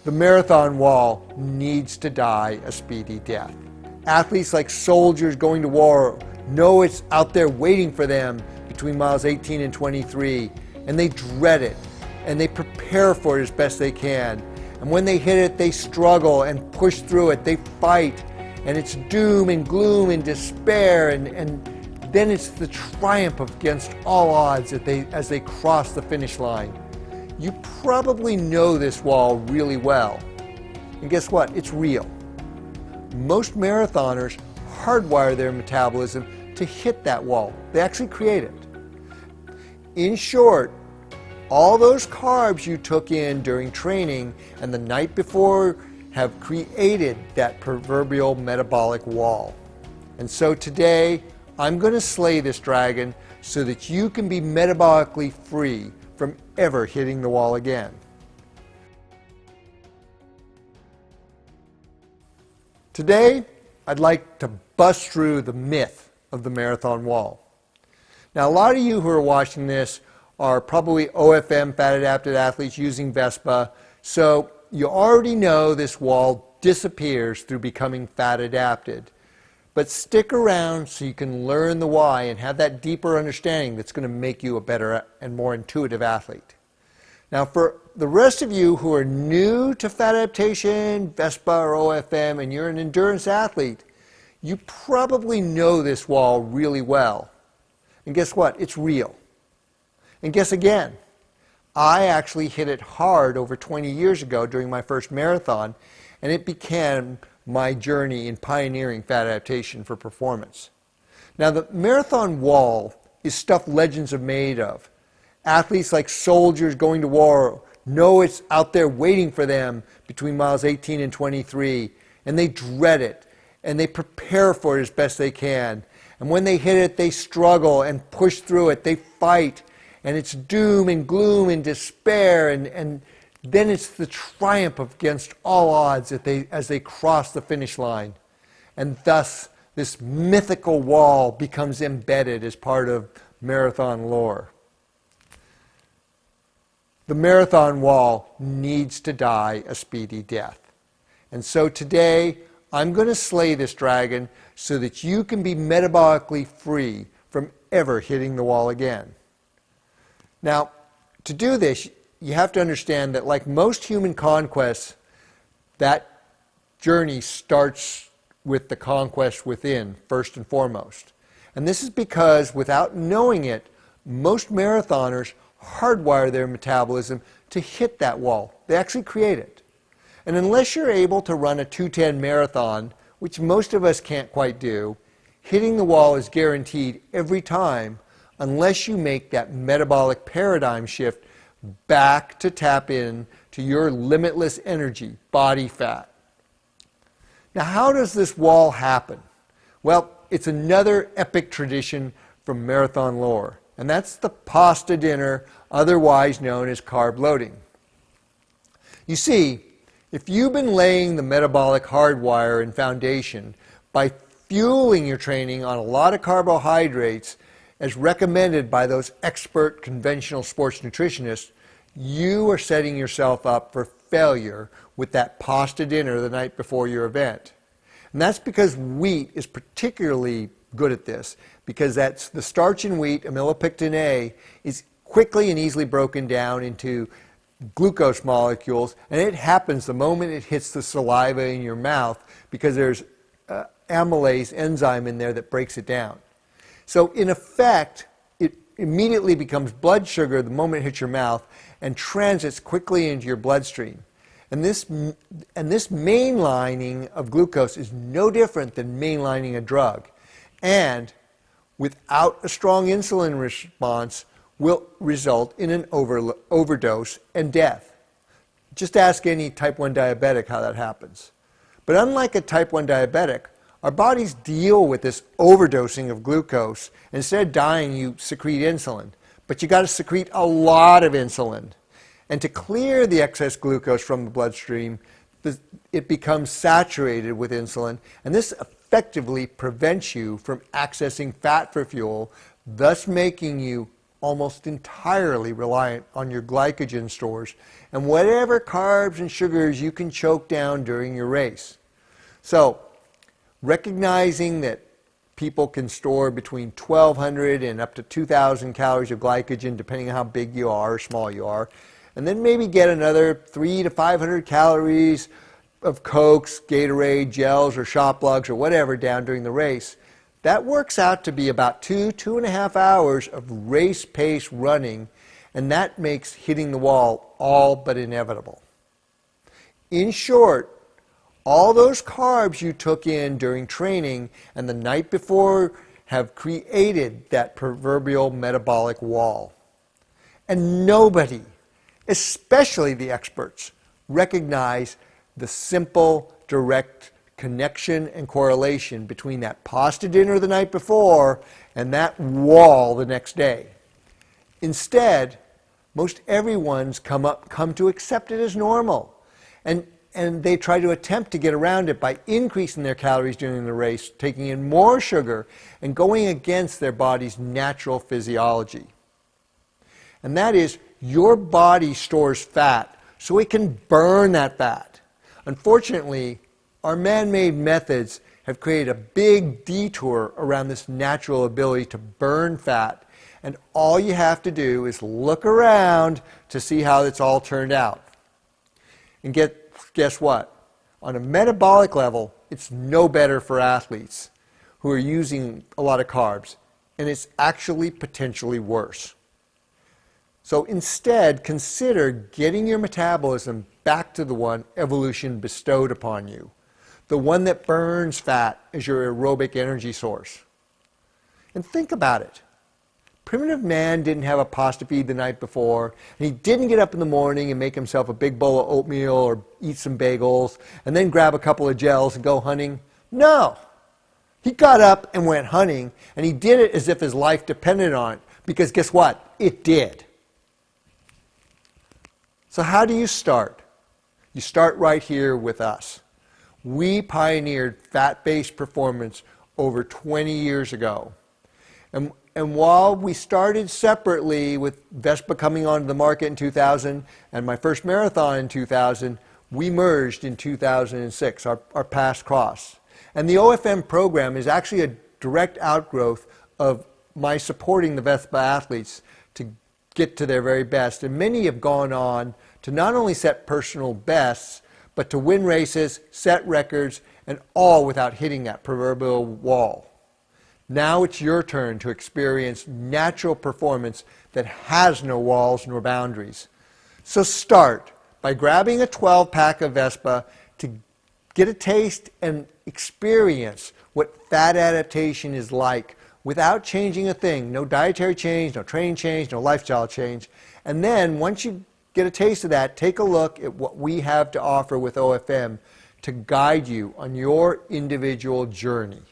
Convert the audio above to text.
The marathon wall needs to die a speedy death. Athletes like soldiers going to war know it's out there waiting for them between miles 18 and 23, and they dread it, and they prepare for it as best they can. And when they hit it, they struggle and push through it. They fight, and it's doom and gloom and despair, and then it's the triumph against all odds as they cross the finish line. You probably know this wall really well. And guess what? It's real. Most marathoners hardwire their metabolism to hit that wall. They actually create it. In short, all those carbs you took in during training and the night before have created that proverbial metabolic wall. And so today, I'm going to slay this dragon so that you can be metabolically free from ever hitting the wall again. Today, I'd like to bust through the myth of the marathon wall. Now, a lot of you who are watching this are probably OFM fat-adapted athletes using Vespa, so you already know this wall disappears through becoming fat-adapted. But stick around so you can learn the why and have that deeper understanding that's going to make you a better and more intuitive athlete. Now, for the rest of you who are new to fat adaptation, Vespa or OFM, and you're an endurance athlete, you probably know this wall really well. And guess what? It's real. And guess again, I actually hit it hard over 20 years ago during my first marathon, and it became my journey in pioneering fat adaptation for performance. Now, the marathon wall is stuff legends are made of. Athletes like soldiers going to war know it's out there waiting for them between miles 18 and 23, and they dread it, and they prepare for it as best they can. And when they hit it, they struggle and push through it. They fight, and it's doom and gloom and despair, and then it's the triumph against all odds as they cross the finish line. And thus, this mythical wall becomes embedded as part of marathon lore. The marathon wall needs to die a speedy death. And so today, I'm going to slay this dragon so that you can be metabolically free from ever hitting the wall again. Now, to do this, you have to understand that like most human conquests, that journey starts with the conquest within, first and foremost. And this is because without knowing it, most marathoners hardwire their metabolism to hit that wall. They actually create it. And unless you're able to run a 2:10 marathon, which most of us can't quite do, hitting the wall is guaranteed every time unless you make that metabolic paradigm shift back to tap in to your limitless energy, body fat. Now, how does this wall happen? Well, it's another epic tradition from marathon lore, and that's the pasta dinner, otherwise known as carb loading. You see, if you've been laying the metabolic hardwire and foundation by fueling your training on a lot of carbohydrates, as recommended by those expert conventional sports nutritionists, you are setting yourself up for failure with that pasta dinner the night before your event. And that's because wheat is particularly good at this, because that's the starch in wheat, amylopectin A, is quickly and easily broken down into glucose molecules, and it happens the moment it hits the saliva in your mouth because there's amylase enzyme in there that breaks it down. So in effect, it immediately becomes blood sugar the moment it hits your mouth and transits quickly into your bloodstream. And this mainlining of glucose is no different than mainlining a drug. And without a strong insulin response will result in an overdose and death. Just ask any type 1 diabetic how that happens. But unlike a type 1 diabetic, our bodies deal with this overdosing of glucose. Instead of dying, you secrete insulin. But you got to secrete a lot of insulin. And to clear the excess glucose from the bloodstream, it becomes saturated with insulin. And this effectively prevents you from accessing fat for fuel, thus making you almost entirely reliant on your glycogen stores and whatever carbs and sugars you can choke down during your race. So, recognizing that people can store between 1,200 and up to 2,000 calories of glycogen depending on how big you are or small you are, and then maybe get another 300 to 500 calories of Cokes, Gatorade, gels, or shot plugs, or whatever down during the race. That works out to be about 2.5 hours of race pace running, and that makes hitting the wall all but inevitable. In short, all those carbs you took in during training and the night before have created that proverbial metabolic wall. And nobody, especially the experts, recognize the simple, direct connection and correlation between that pasta dinner the night before and that wall the next day. Instead, most everyone's come to accept it as normal. And they try to attempt to get around it by increasing their calories during the race, taking in more sugar, and going against their body's natural physiology. And that is, your body stores fat so it can burn that fat. Unfortunately, our man-made methods have created a big detour around this natural ability to burn fat. And all you have to do is look around to see how it's all turned out. And guess what? On a metabolic level, it's no better for athletes who are using a lot of carbs, and it's actually potentially worse. So instead, consider getting your metabolism back to the one evolution bestowed upon you, the one that burns fat as your aerobic energy source. And think about it. Primitive man didn't have a pasta feed the night before, and he didn't get up in the morning and make himself a big bowl of oatmeal or eat some bagels and then grab a couple of gels and go hunting. No. He got up and went hunting, and he did it as if his life depended on it, because guess what? It did. So how do you start? You start right here with us. We pioneered fat-based performance over 20 years ago. And while we started separately with Vespa coming onto the market in 2000 and my first marathon in 2000, we merged in 2006, our paths crossed. And the OFM program is actually a direct outgrowth of my supporting the Vespa athletes to get to their very best. And many have gone on to not only set personal bests, but to win races, set records, and all without hitting that proverbial wall. Now it's your turn to experience natural performance that has no walls nor boundaries. So start by grabbing a 12-pack of Vespa to get a taste and experience what fat adaptation is like without changing a thing. No dietary change, no training change, no lifestyle change. And then once you get a taste of that, take a look at what we have to offer with OFM to guide you on your individual journey.